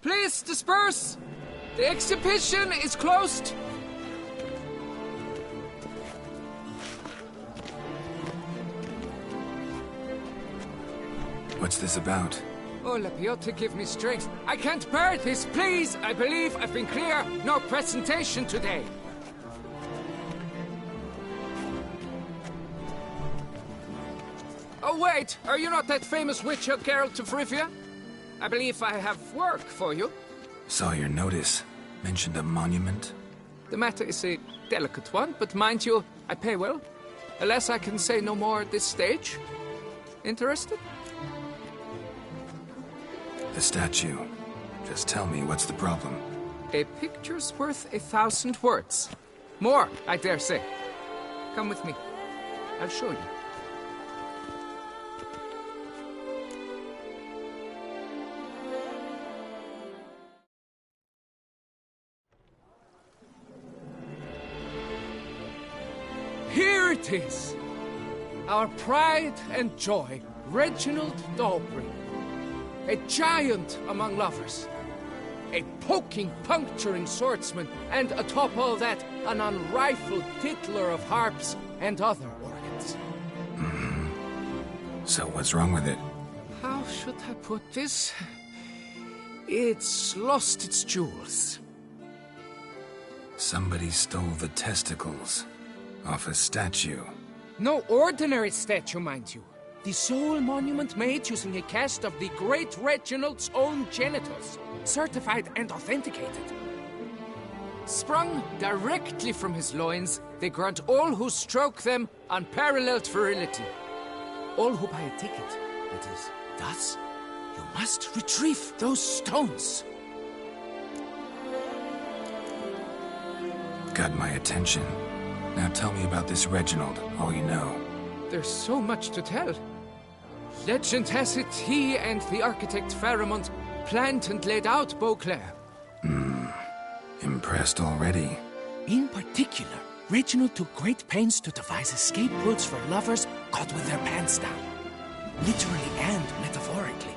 Please disperse! The exhibition is closed! What's this about? Oh, Lapiote, give me strength. I can't bear this, please! I believe I've been clear. No presentation today. Oh, wait! Are you not that famous witch Geralt of Rivia? I believe I have work for you. Saw your notice. Mentioned a monument. The matter is a delicate one, but mind you, I pay well. Alas, I can say no more at this stage. Interested? The statue. Just tell me, what's the problem? A picture's worth 1,000 words. More, I dare say. Come with me. I'll show you. Here it is! Our pride and joy, Reginald Daubry. A giant among lovers. A poking, puncturing swordsman, and atop all that, an unrifled tittler of harps and other organs. So what's wrong with it? How should I put this? It's lost its jewels. Somebody stole the testicles off a statue. No ordinary statue, mind you. The sole monument made using a cast of the great Reginald's own genitals, certified and authenticated. Sprung directly from his loins, they grant all who stroke them unparalleled virility. All who buy a ticket, that is, thus, you must retrieve those stones. Got my attention. Now tell me about this Reginald, all you know. There's so much to tell. Legend has it he and the architect Faramond planned and laid out Beauclair. Impressed already. In particular, Reginald took great pains to devise escape routes for lovers caught with their pants down. Literally and metaphorically.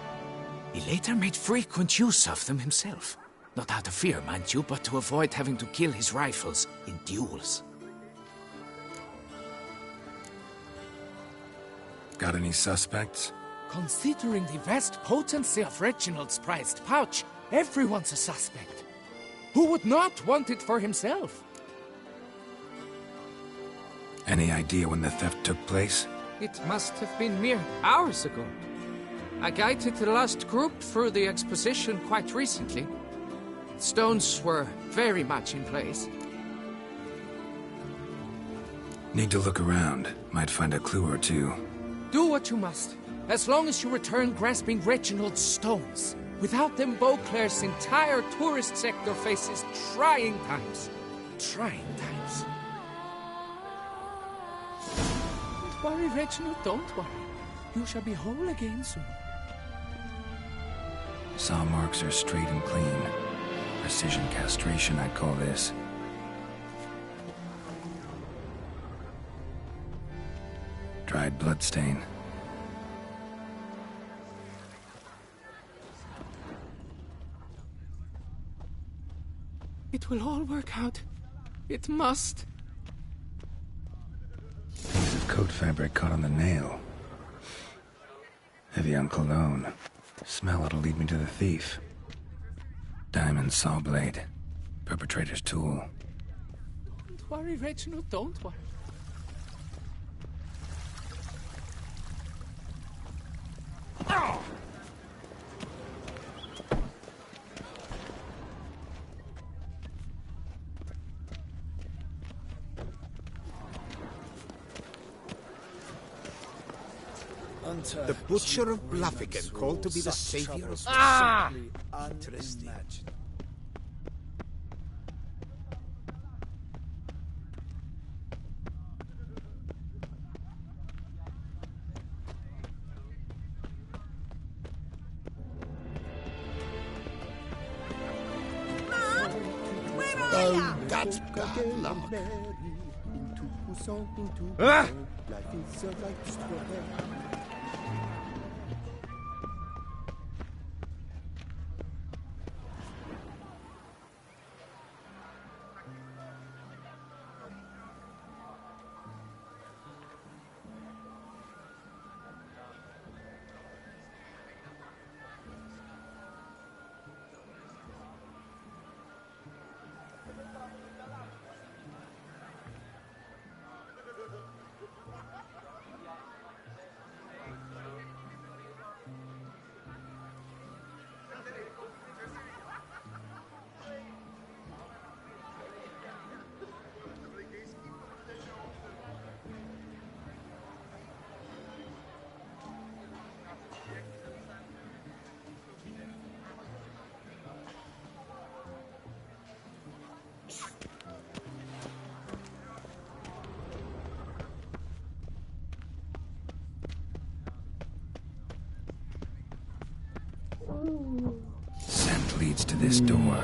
He later made frequent use of them himself. Not out of fear, mind you, but to avoid having to kill his rivals in duels. Got any suspects? Considering the vast potency of Reginald's prized pouch, everyone's a suspect. Who would not want it for himself? Any idea when the theft took place? It must have been mere hours ago. I guided the last group through the exposition quite recently. Stones were very much in place. Need to look around. Might find a clue or two. Do what you must, as long as you return grasping Reginald's stones. Without them, Beauclair's entire tourist sector faces trying times. Trying times. Don't worry, Reginald, don't worry. You shall be whole again soon. Saw marks are straight and clean. Precision castration, I'd call this. Dried bloodstain. It will all work out. It must. Piece of coat fabric caught on the nail. Heavy on cologne. Smell it'll lead me to the thief. Diamond saw blade. Perpetrator's tool. Don't worry, Reginald, don't worry. The Butcher of Bluffigan, called to be the savior of... Interesting. Oh, that's bad luck. Ah! Scent leads to this door.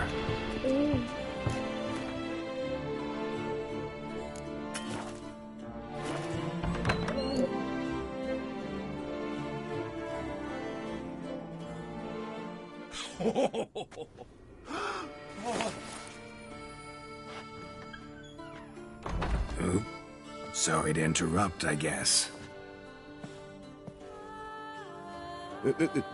Oop. Sorry to interrupt, I guess.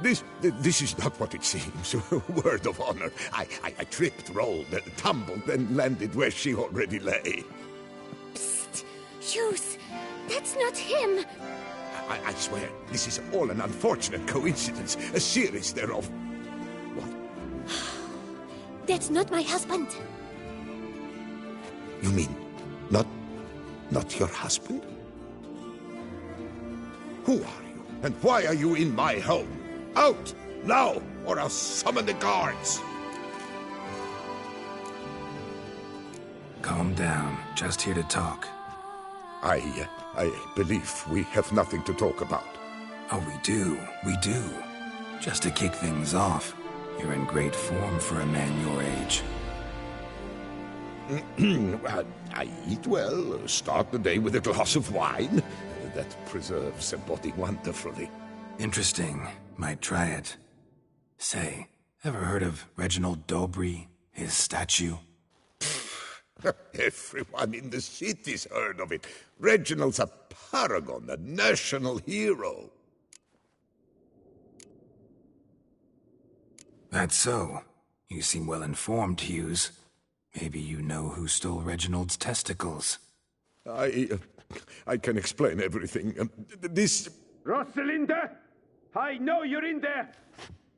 This is not what it seems. Word of honor. I tripped, rolled, tumbled, and landed where she already lay. Psst! Hughes! That's not him! I swear, this is all an unfortunate coincidence. A series thereof. What? That's not my husband. You mean, not your husband? Who are you? And why are you in my home? Out! Now! Or I'll summon the guards! Calm down. Just here to talk. I believe we have nothing to talk about. Oh, we do. We do. Just to kick things off, you're in great form for a man your age. I eat well, start the day with a glass of wine. That preserves a body wonderfully. Interesting. Might try it. Say, ever heard of Reginald Dobry, his statue? Everyone in the city's heard of it. Reginald's a paragon, a national hero. That's so. You seem well informed, Hughes. Maybe you know who stole Reginald's testicles. I can explain everything. This... Rosalinda! I know you're in there!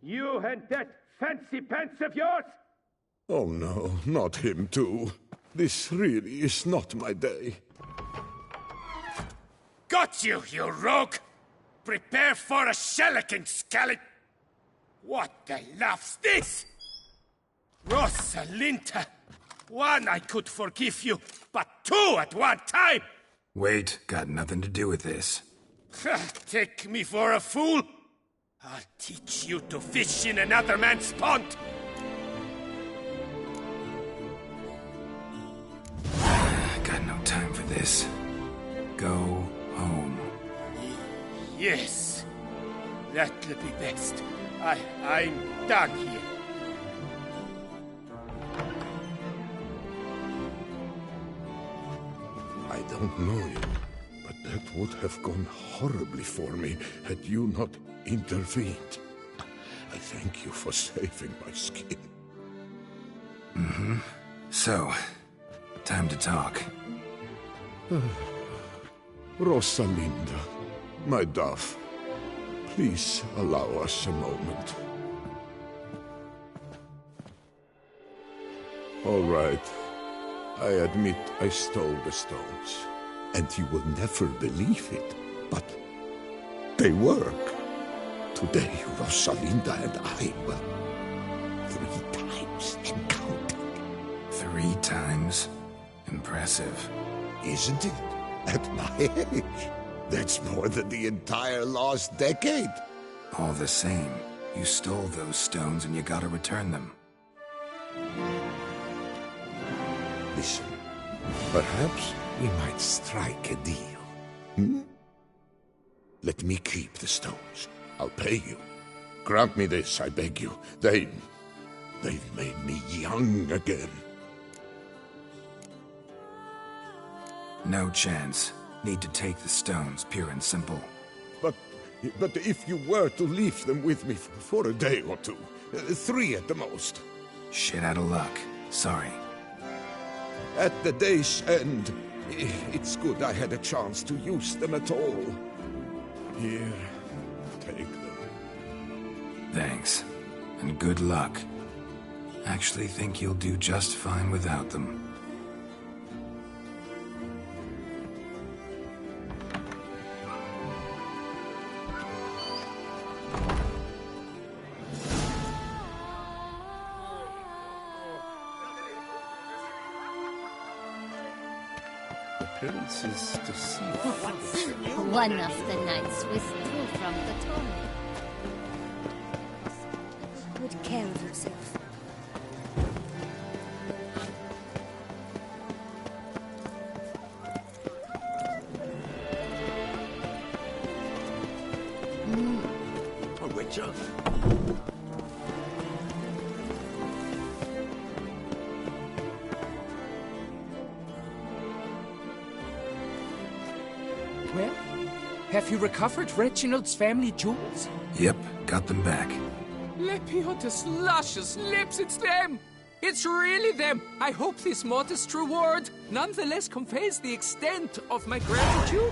You and that fancy pants of yours! Oh no, not him too. This really is not my day. Got you, you rogue! Prepare for a shellacking, scallop! What the laugh's this? Rosalinda! One, I could forgive you, but two at one time! Wait, got nothing to do with this. Take me for a fool? I'll teach you to fish in another man's pond! Got no time for this. Go home. Yes, that'll be best. I'm done here. I don't know you, but that would have gone horribly for me had you not intervened. I thank you for saving my skin. Mm-hmm. So, time to talk. Rosalinda, my dove, please allow us a moment. All right. I admit I stole the stones, and you will never believe it, but they work. Today, Rosalinda and I will 3 times and counting. 3 times? Impressive. Isn't it? At my age. That's more than the entire last decade. All the same, you stole those stones and you gotta return them. Listen, perhaps we might strike a deal. Hmm? Let me keep the stones. I'll pay you. Grant me this, I beg you. They've made me young again. No chance. Need to take the stones, pure and simple. But if you were to leave them with me for a day or two, 3 at the most. Shit out of luck. Sorry. At the day's end, it's good I had a chance to use them at all. Here, take them. Thanks. And good luck. Actually think you'll do just fine without them. Appearances deceive. One of the knights withdrew from the tournament. good care of yourself. A witcher? Well, have you recovered Reginald's family jewels? Yep, got them back. Lepiota's luscious lips, it's them! It's really them! I hope this modest reward nonetheless conveys the extent of my gratitude.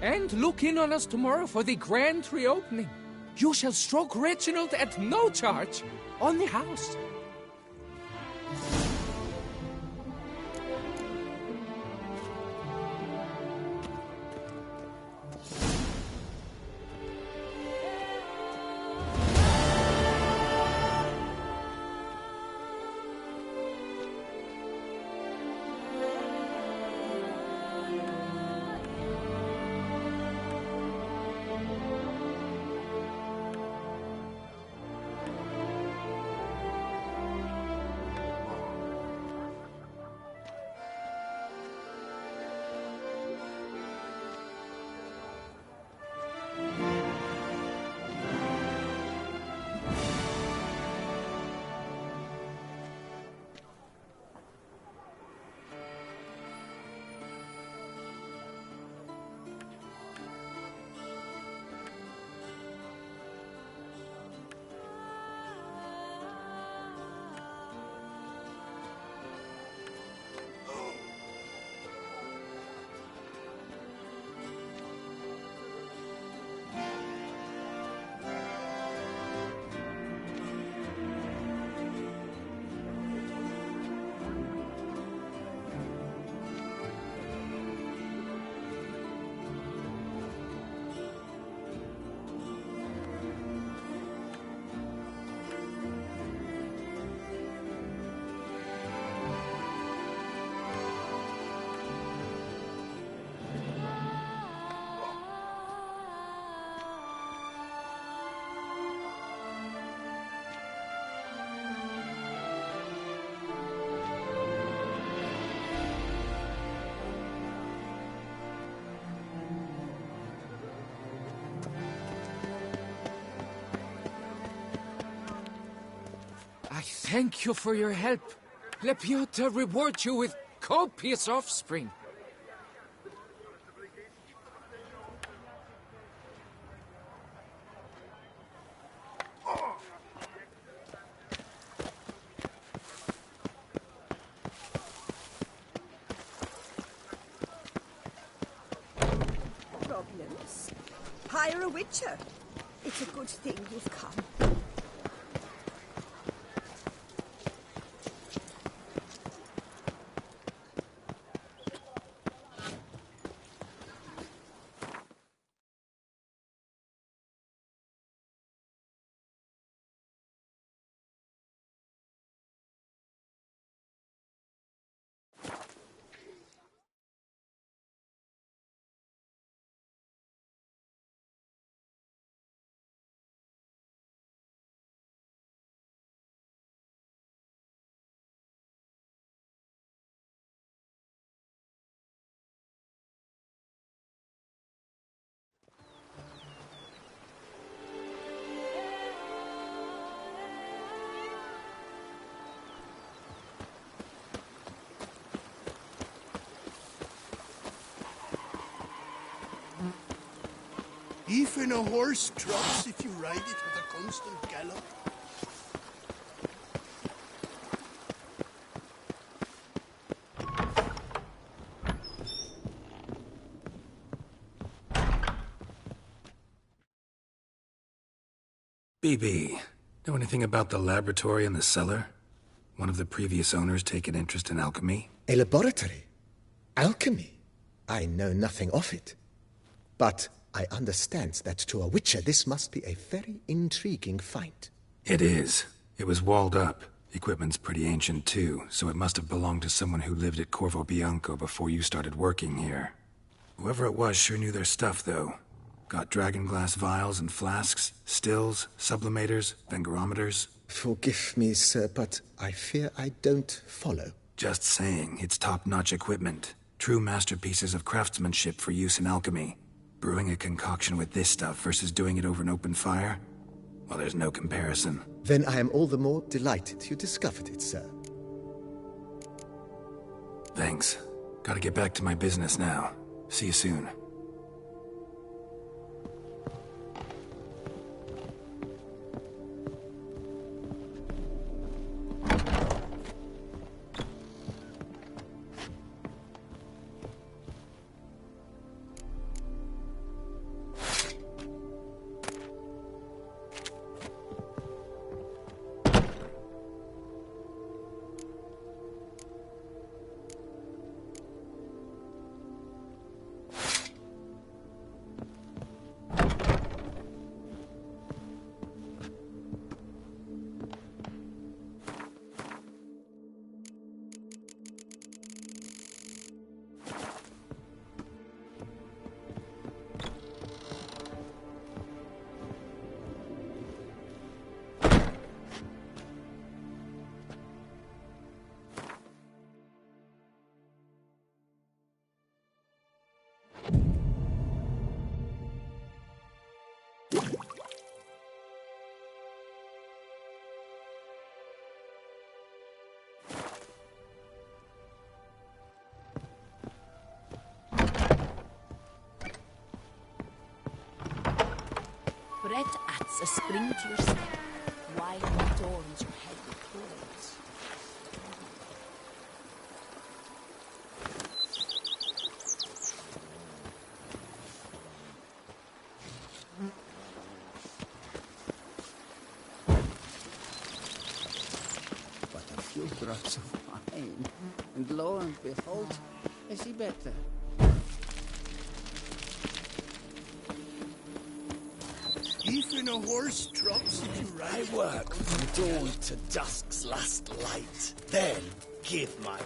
And look in on us tomorrow for the grand reopening. You shall stroke Reginald at no charge on the house. I thank you for your help. Lepiota reward you with copious offspring. Problems? Hire a witcher. It's a good thing you've come. Even a horse trots if you ride it with a constant gallop. BB, know anything about the laboratory in the cellar? One of the previous owners take an interest in alchemy? A laboratory? Alchemy? I know nothing of it. But I understand that to a witcher this must be a very intriguing find. It is. It was walled up. Equipment's pretty ancient too, so it must have belonged to someone who lived at Corvo Bianco before you started working here. Whoever it was sure knew their stuff, though. Got dragon glass vials and flasks, stills, sublimators, vengerometers. Forgive me, sir, but I fear I don't follow. Just saying, it's top-notch equipment. True masterpieces of craftsmanship for use in alchemy. Brewing a concoction with this stuff versus doing it over an open fire? Well, there's no comparison. Then I am all the more delighted you discovered it, sir. Thanks. Gotta get back to my business now. See you soon. Bread adds a spring to your step. Wine adorns your head with clothes. But a few drops of wine, and lo and behold, I see better. Even a horse drops if you ride I it. work from dawn to dusk's last light, then give my wine.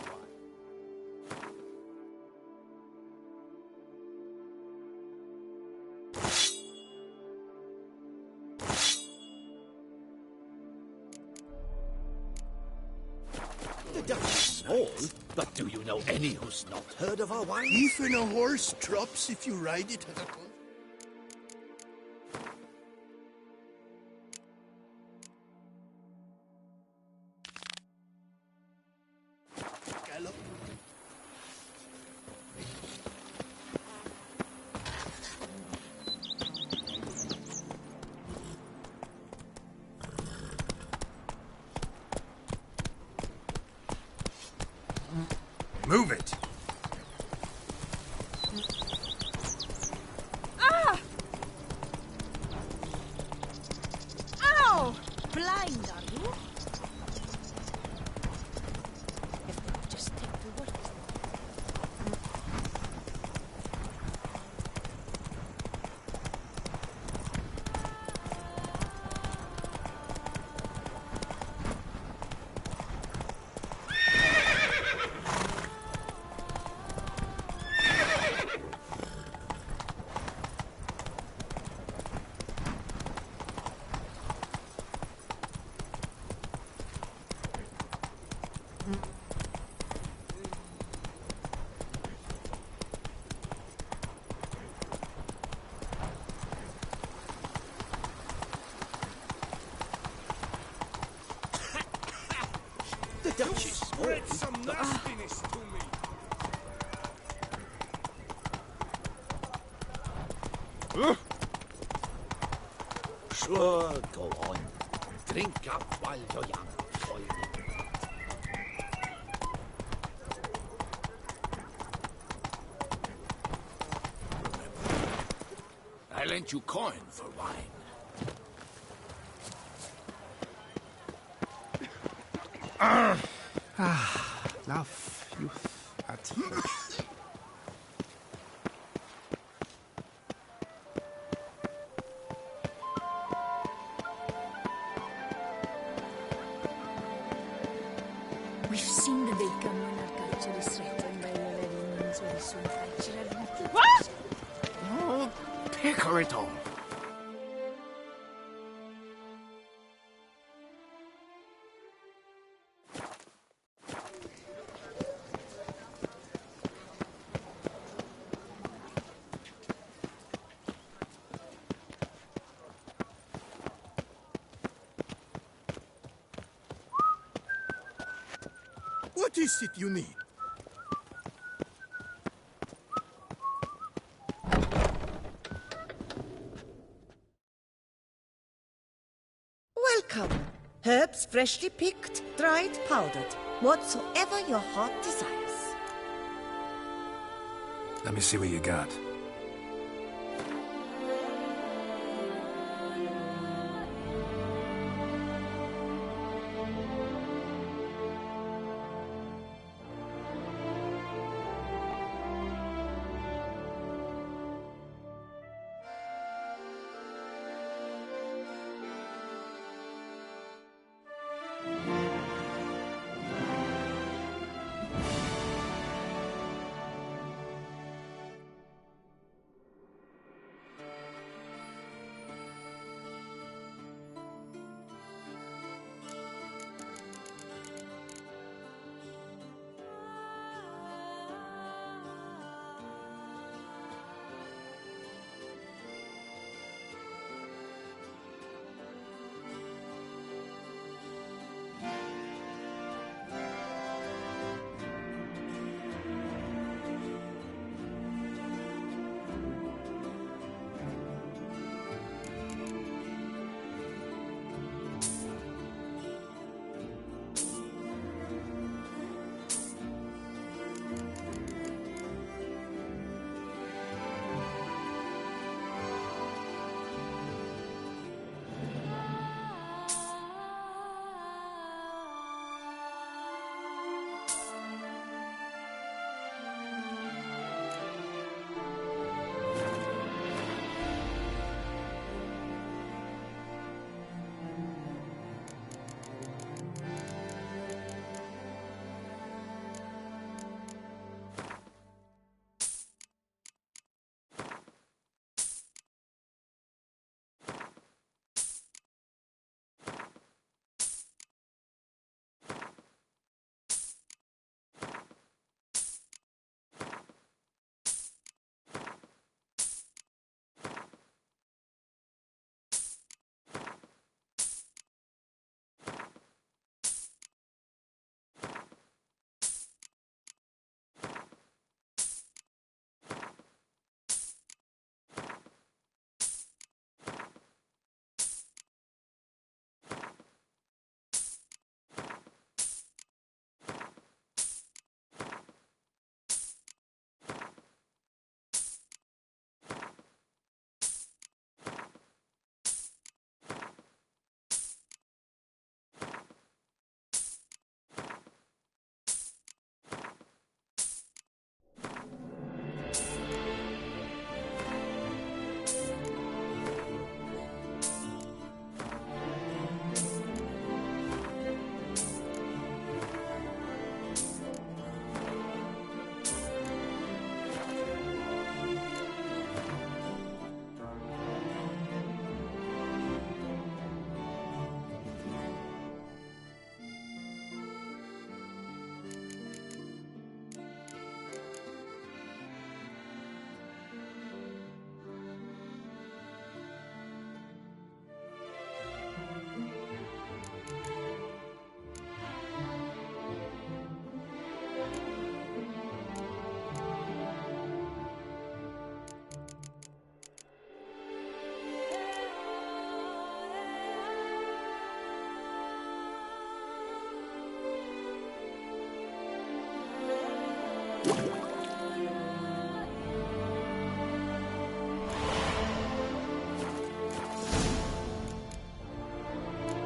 The duck is small, but do you know any who's not heard of our wine? Even a horse drops if you ride it at a con. Gallop. Move it! Ah! Ow! Blind, are you? If they would just take the work. The duck is small, Spread some nastiness to me. Sure, go on. Drink up while you're young, boy. I lent you coin for wine. Love, youth, at first. We've seen the big gun when our culture is threatened by the Ravens or soon fracture our little. What? Oh, Hecker it all. What is it you need? Welcome. Herbs freshly picked, dried, powdered. Whatsoever your heart desires. Let me see what you got.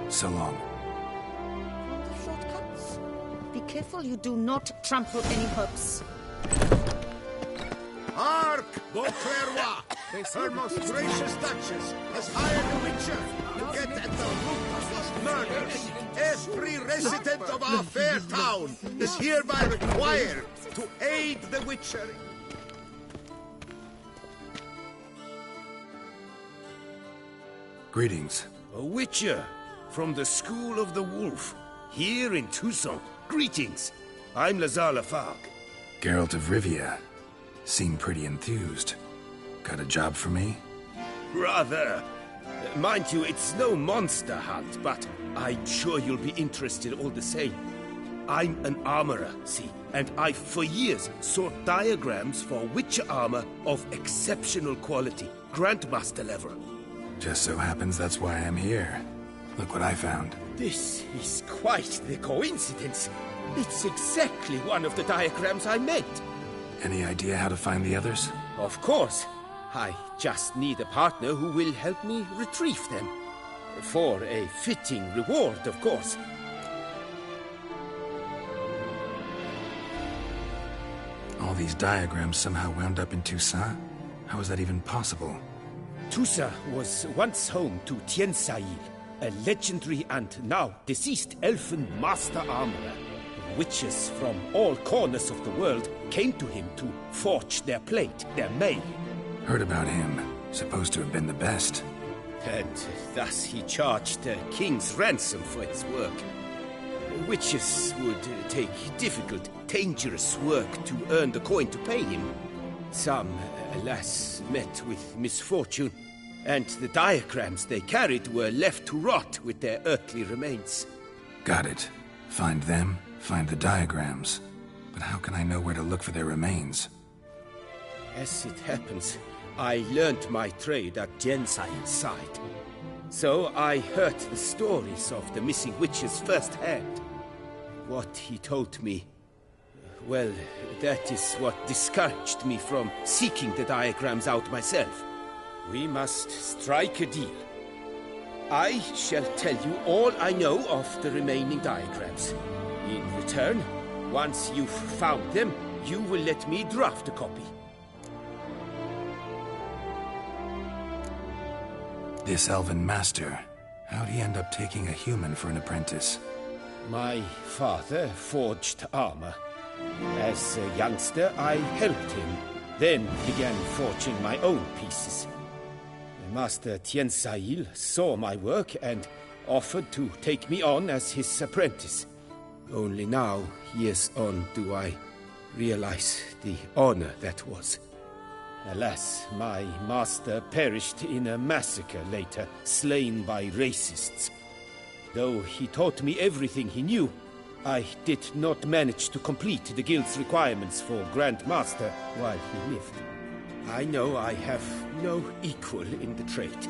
So long. Shortcuts. Be careful you do not trample any herbs. Hark, Beauclerc! Her most gracious Duchess has hired a witcher to get at the root of these murders. Every resident of our fair town is hereby required to aid the witcher. Greetings. A witcher from the School of the Wolf, here in Tucson. Greetings. I'm Lazar Lafargue. Geralt of Rivia. Seem pretty enthused. Got a job for me? Rather. Mind you, it's no monster hunt, but I'm sure you'll be interested all the same. I'm an armorer, see, and I've for years sought diagrams for witcher armor of exceptional quality, Grandmaster level. Just so happens that's why I'm here. Look what I found. This is quite the coincidence. It's exactly one of the diagrams I made. Any idea how to find the others? Of course. I just need a partner who will help me retrieve them. For a fitting reward, of course. All these diagrams somehow wound up in Toussaint? How is that even possible? Toussaint was once home to Tiensail, a legendary and now deceased elfin master armorer. Witches from all corners of the world came to him to forge their plate, their mail. Heard about him. Supposed to have been the best. And thus he charged a king's ransom for his work. Witches would take difficult, dangerous work to earn the coin to pay him. Some, alas, met with misfortune, and the diagrams they carried were left to rot with their earthly remains. Got it. Find them, find the diagrams. But how can I know where to look for their remains? As it happens, I learned my trade at Jensail's side. So I heard the stories of the missing witches firsthand. What he told me, well, that is what discouraged me from seeking the diagrams out myself. We must strike a deal. I shall tell you all I know of the remaining diagrams. In return, once you've found them, you will let me draft a copy. This elven master, how'd he end up taking a human for an apprentice? My father forged armor. As a youngster, I helped him, then began forging my own pieces. Master Tiensail saw my work and offered to take me on as his apprentice. Only now, years on, do I realize the honor that was. Alas, my master perished in a massacre later, slain by racists. Though he taught me everything he knew, I did not manage to complete the guild's requirements for Grand Master while he lived. I know I have no equal in the trade.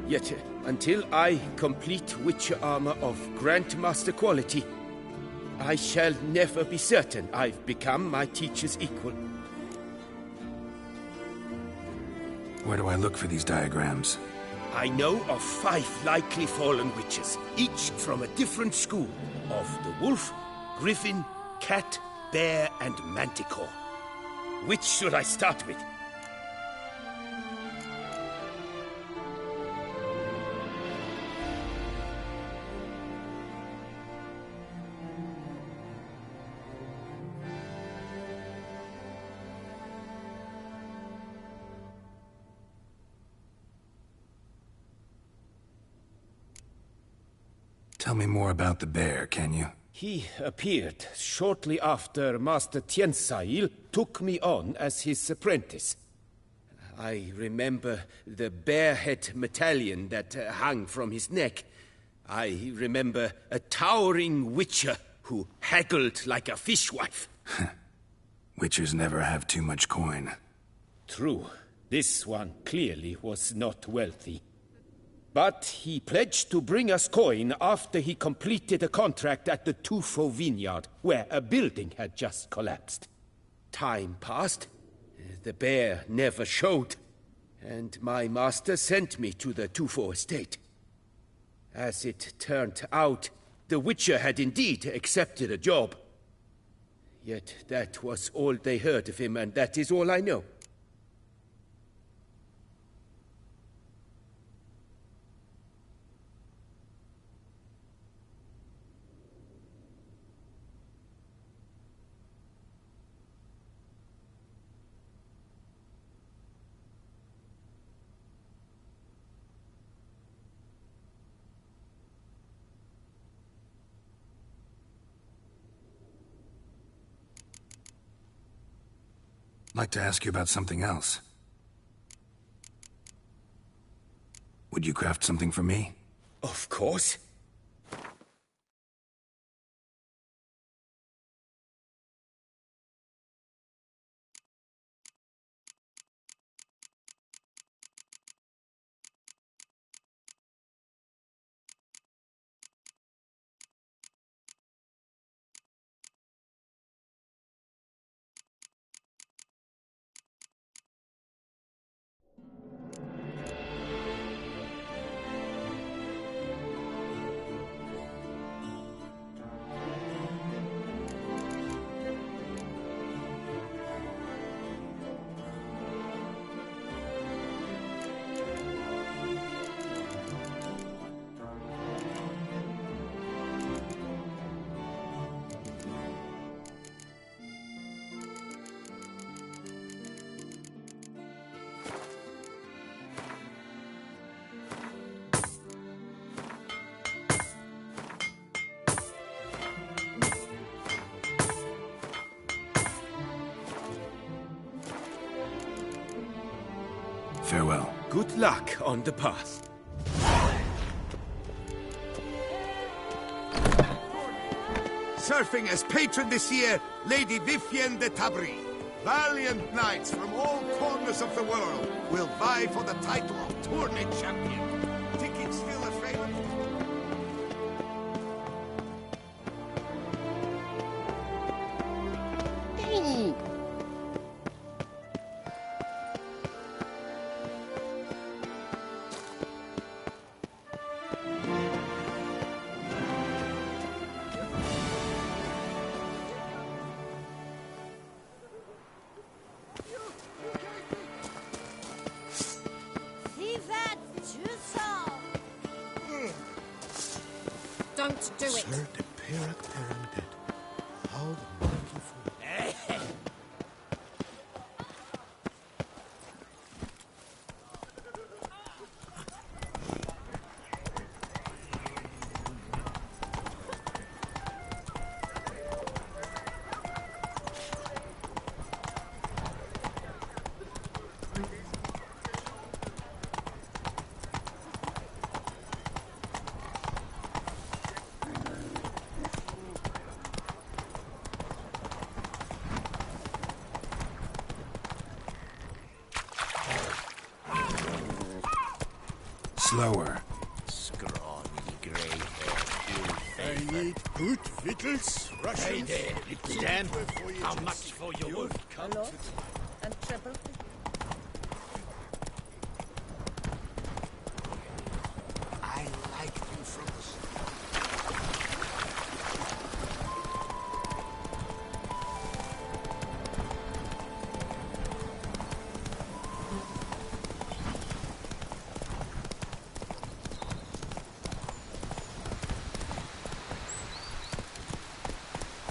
Yet, until I complete Witcher armor of Grandmaster quality, I shall never be certain I've become my teacher's equal. Where do I look for these diagrams? I know of 5 likely fallen witches, each from a different school of the wolf, griffin, cat, bear, and manticore. Which should I start with? Tell me more about the bear, can you? He appeared shortly after Master Tiensail took me on as his apprentice. I remember the bear-head medallion that hung from his neck. I remember a towering witcher who haggled like a fishwife. Witchers never have too much coin. True. This one clearly was not wealthy. But he pledged to bring us coin after he completed a contract at the Tufo vineyard, where a building had just collapsed. Time passed. The bear never showed, and my master sent me to the Tufo estate. As it turned out, the Witcher had indeed accepted a job. Yet that was all they heard of him, and that is all I know. I'd like to ask you about something else. Would you craft something for me? Of course. Farewell. Good luck on the path. Surfing as patron this year, Lady Vivienne de Tabry. Valiant knights from all corners of the world will vie for the title of tournament champion. Tickets still available. Ooh. Don't do it. Sir, the pirate pyramid. How wonderful. Slower. Scrawny grey-haired I need good victuals, Hey Russians. there, little damn. How much for your work? A lot and treble. I liked you from the start.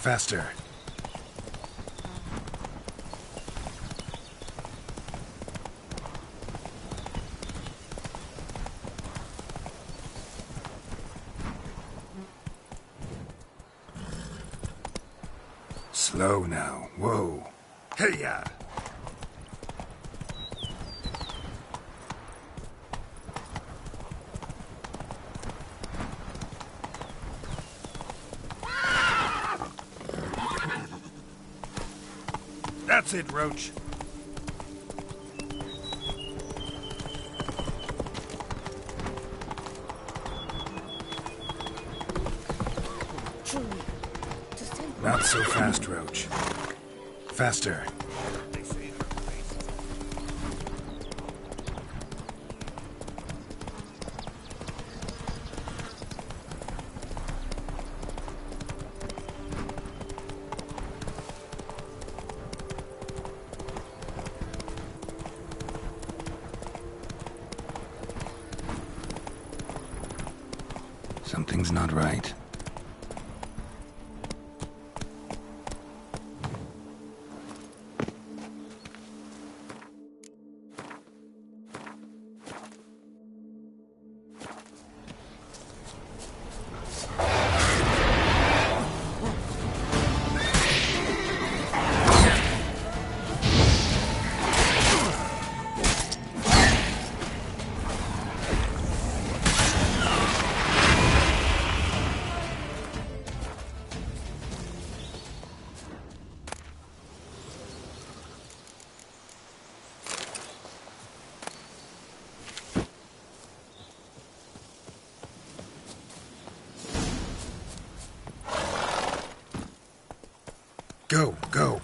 Faster. Slow now. Whoa. Hey-ya! That's it, Roach. Not so fast, Roach. Faster. Something's not right. Go, go.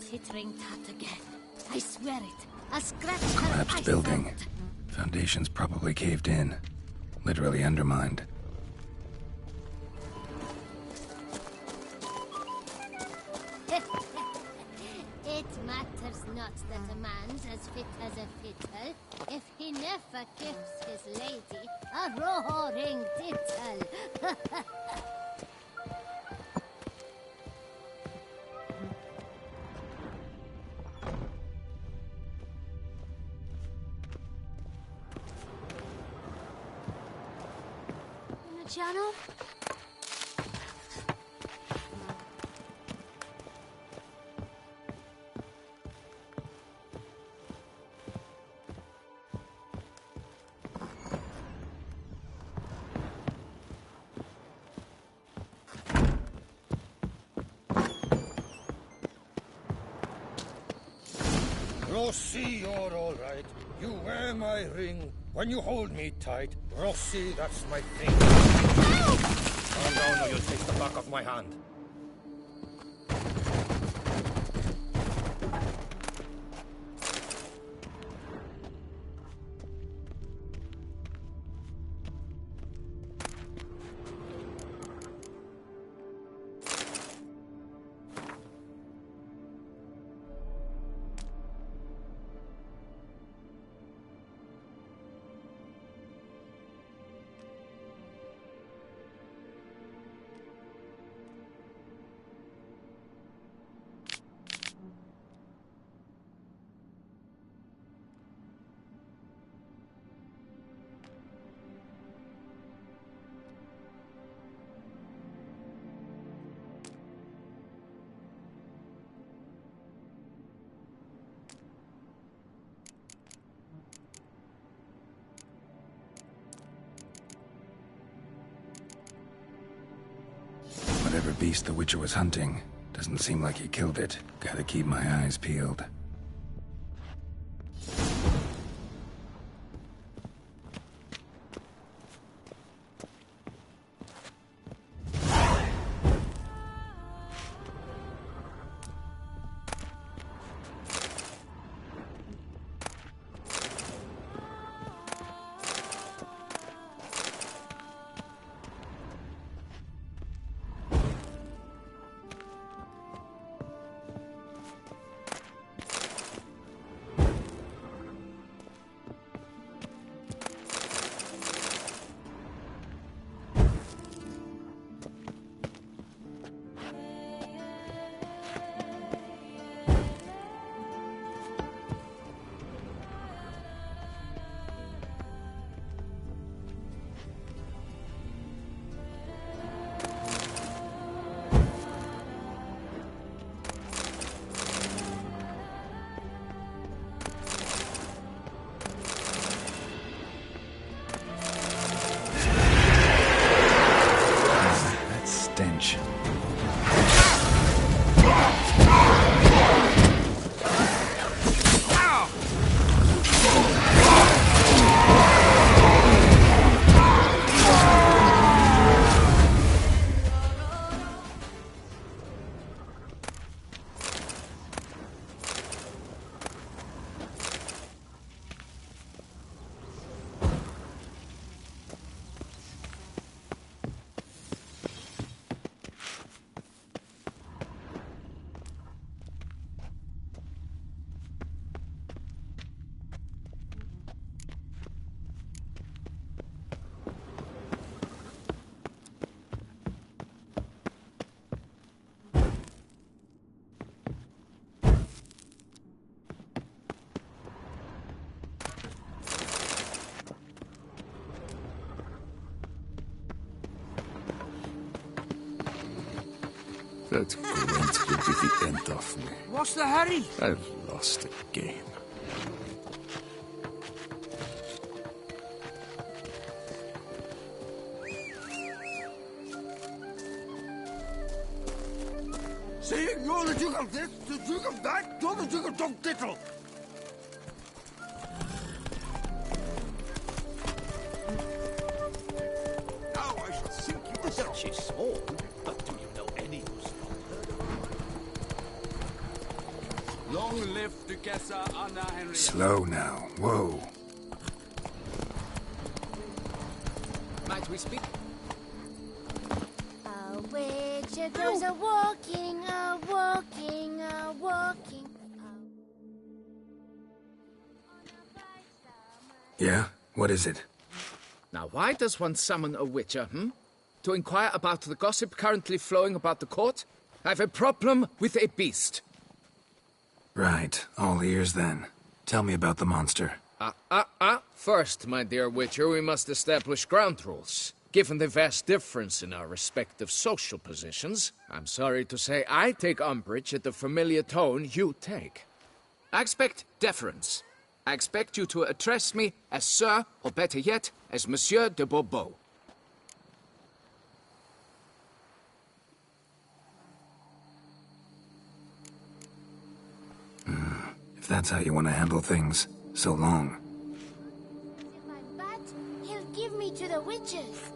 Tittering tot again. I swear it. I'll scratch her Collapsed eyes building. out. Foundations probably caved in. Literally undermined. It matters not that a man's as fit as a fiddle if he never gives his lady a roaring tittle. Channel? Rossi, you're all right. You wear my ring. When you hold me tight, Rossi, that's my thing. Calm down or you'll take the back of my hand. Whatever beast the Witcher was hunting, doesn't seem like he killed it. Gotta keep my eyes peeled. That Gwent will be the end of me. What's the hurry? I've lost again. See, you're the Duke of this, the Duke of that, you're the Duke of Dog Tittle. Now I shall sink you. Well, she's small, but do you know any who's Long live Duchessa Anna Henrietta. Slow now. Whoa. Might we speak? A witcher goes a-walking, a-walking, a-walking. Yeah? What is it? Now, why does one summon a witcher, To inquire about the gossip currently flowing about the court? I have a problem with a beast. Right. All ears then. Tell me about the monster. First, my dear witcher, we must establish ground rules. Given the vast difference in our respective social positions, I'm sorry to say I take umbrage at the familiar tone you take. I expect deference. I expect you to address me as Sir, or better yet, as Monsieur de Bourbeau. If that's how you want to handle things, so long. If I'm bad, he'll give me to the witches.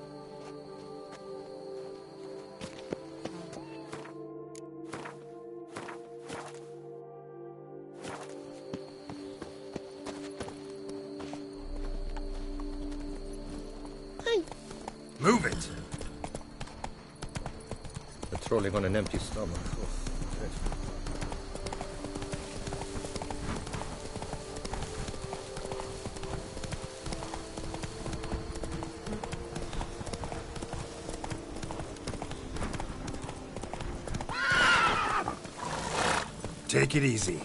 Move it! Patrolling on an empty stomach. Take it easy.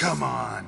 Come on.